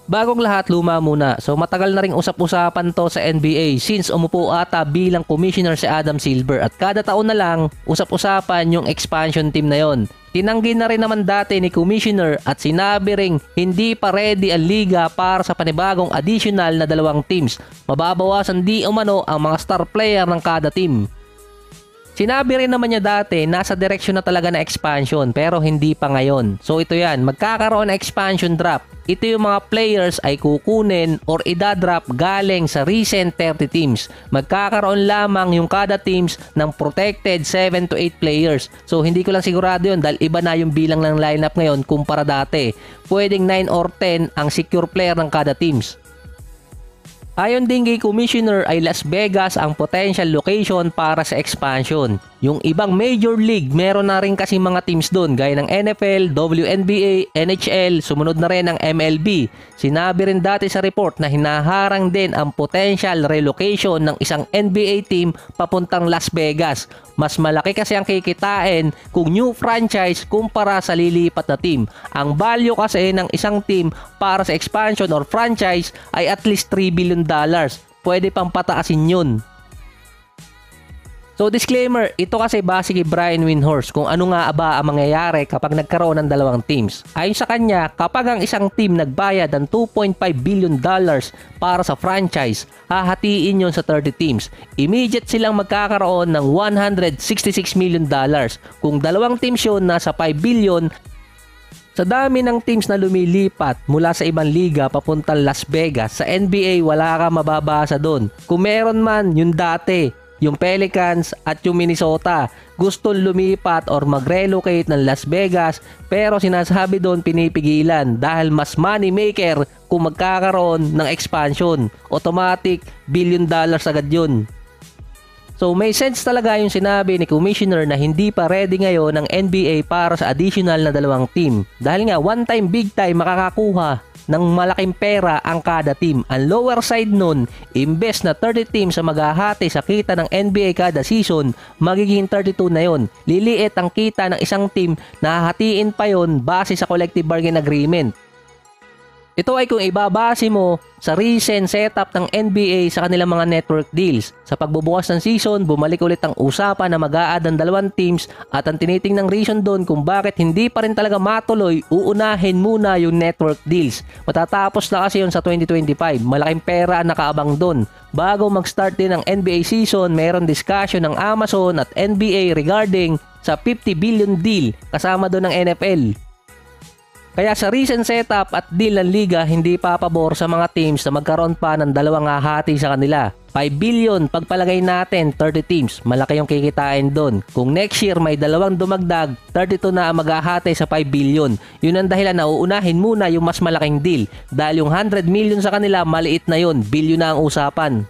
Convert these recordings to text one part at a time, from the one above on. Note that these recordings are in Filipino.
Bagong lahat, luma muna. So matagal na ring usap-usapan to sa NBA since umupo ata bilang commissioner si Adam Silver at kada taon na lang usap-usapan yung expansion team na yon. Tinanggi na rin naman dati ni commissioner at sinabi ring hindi pa ready ang liga para sa panibagong additional na dalawang teams. Mababawasan di umano ang mga star player ng kada team. Sinabi rin naman niya dati nasa direksyon na talaga na expansion pero hindi pa ngayon. So ito yan, magkakaroon na expansion draft. Ito yung mga players ay kukunin or idadrop galing sa recent 30 teams. Magkakaroon lamang yung kada teams ng protected 7 to 8 players. So hindi ko lang sigurado yun dahil iba na yung bilang ng lineup ngayon kumpara dati. Pwedeng 9 or 10 ang secure player ng kada teams. Ayon din kay Commissioner ay Las Vegas ang potential location para sa expansion. Yung ibang major league meron na rin kasi mga teams doon gaya ng NFL, WNBA, NHL, sumunod na rin ang MLB. Sinabi rin dati sa report na hinaharang din ang potential relocation ng isang NBA team papuntang Las Vegas. Mas malaki kasi ang kikitain kung new franchise kumpara sa lilipat na team. Ang value kasi ng isang team para sa expansion or franchise ay at least $3 billion. Pwede pang pataasin yun. So disclaimer, ito kasi base kay Brian Windhorst kung ano nga ba ang mangyayari kapag nagkaroon ng dalawang teams. Ayon sa kanya, kapag ang isang team nagbayad ng $2.5 billion para sa franchise, hahatiin yon sa 30 teams. Immediate silang magkakaroon ng $166 million. Kung dalawang teams yun, nasa $5 billion. Sa dami ng teams na lumilipat mula sa ibang liga papuntang Las Vegas, sa NBA wala ka mababasa doon. Kung meron man, yung dati, yung Pelicans at yung Minnesota gustong lumipat or mag-relocate ng Las Vegas pero sinasabi doon pinipigilan dahil mas money maker kung magkakaroon ng expansion. Automatic $1 billion agad yun. So may sense talaga yung sinabi ni Commissioner na hindi pa ready ngayon ng NBA para sa additional na dalawang team. Dahil nga one time big time makakakuha ng malaking pera ang kada team. Ang lower side nun, imbes na 30 teams sa maghahati sa kita ng NBA kada season, magiging 32 na yon. Liliit ang kita ng isang team na hahatiin pa yon base sa collective bargain agreement. Ito ay kung ibabase mo sa recent setup ng NBA sa kanilang mga network deals. Sa pagbubukas ng season, bumalik ulit ang usapan na mag-a-add ng dalawang teams at ang tinitingnang reason doon kung bakit hindi pa rin talaga matuloy, uunahin muna yung network deals. Matatapos na kasi yun sa 2025. Malaking pera ang nakaabang doon. Bago mag-start din ang NBA season, mayroon discussion ng Amazon at NBA regarding sa 50 billion deal kasama doon ng NFL. Kaya sa recent setup at deal ng liga, hindi papabor sa mga teams na magkaroon pa ng dalawang hahati sa kanila. 5 billion, pagpalagay natin 30 teams, malaki yung kikitain doon. Kung next year may dalawang dumagdag, 32 na ang maghahati sa 5 billion. Yun ang dahilan na uunahin muna yung mas malaking deal. Dahil yung 100 million sa kanila, maliit na yun, billion na ang usapan.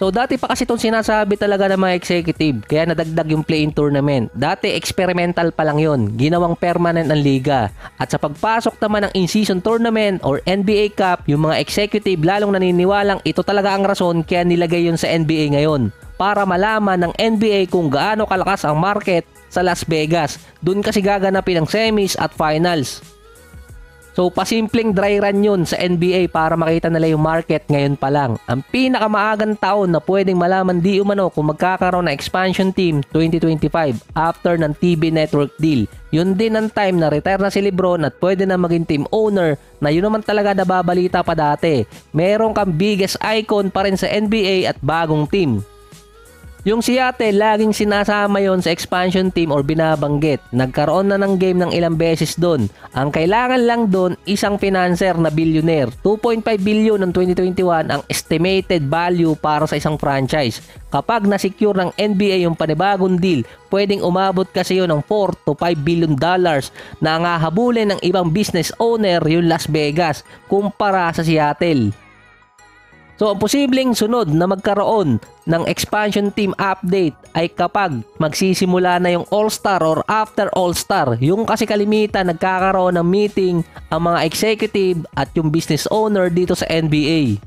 So dati pa kasi itong sinasabi talaga ng mga executive kaya nadagdag yung play-in tournament. Dati experimental pa lang yon, ginawang permanent ang liga. At sa pagpasok naman ng in-season tournament or NBA Cup, yung mga executive lalong naniniwalang ito talaga ang rason kaya nilagay yun sa NBA ngayon. Para malaman ng NBA kung gaano kalakas ang market sa Las Vegas. Doon kasi gaganapin ang semis at finals. So pasimpleng dry run yun sa NBA para makita nila yung market ngayon pa lang. Ang pinakamaagang taon na pwedeng malaman di umano kung magkakaroon ng expansion team 2025 after ng TV network deal. Yun din ang time na retire na si LeBron at pwede na maging team owner na yun naman talaga nababalita pa dati. Meron kang biggest icon pa rin sa NBA at bagong team. Yung Seattle, laging sinasama yon sa expansion team or binabanggit. Nagkaroon na ng game ng ilang beses doon. Ang kailangan lang doon, isang financer na billionaire. 2.5 billion ng 2021 ang estimated value para sa isang franchise. Kapag na-secure ng NBA yung panibagong deal, pwedeng umabot kasi yun ng 4 to 5 billion dollars na ang hahabulin ng ibang business owner yung Las Vegas kumpara sa Seattle. So ang posibleng sunod na magkaroon ng expansion team update ay kapag magsisimula na yung All-Star or after All-Star. Yung kasi kalimitan nagkakaroon ng meeting ang mga executive at yung business owner dito sa NBA.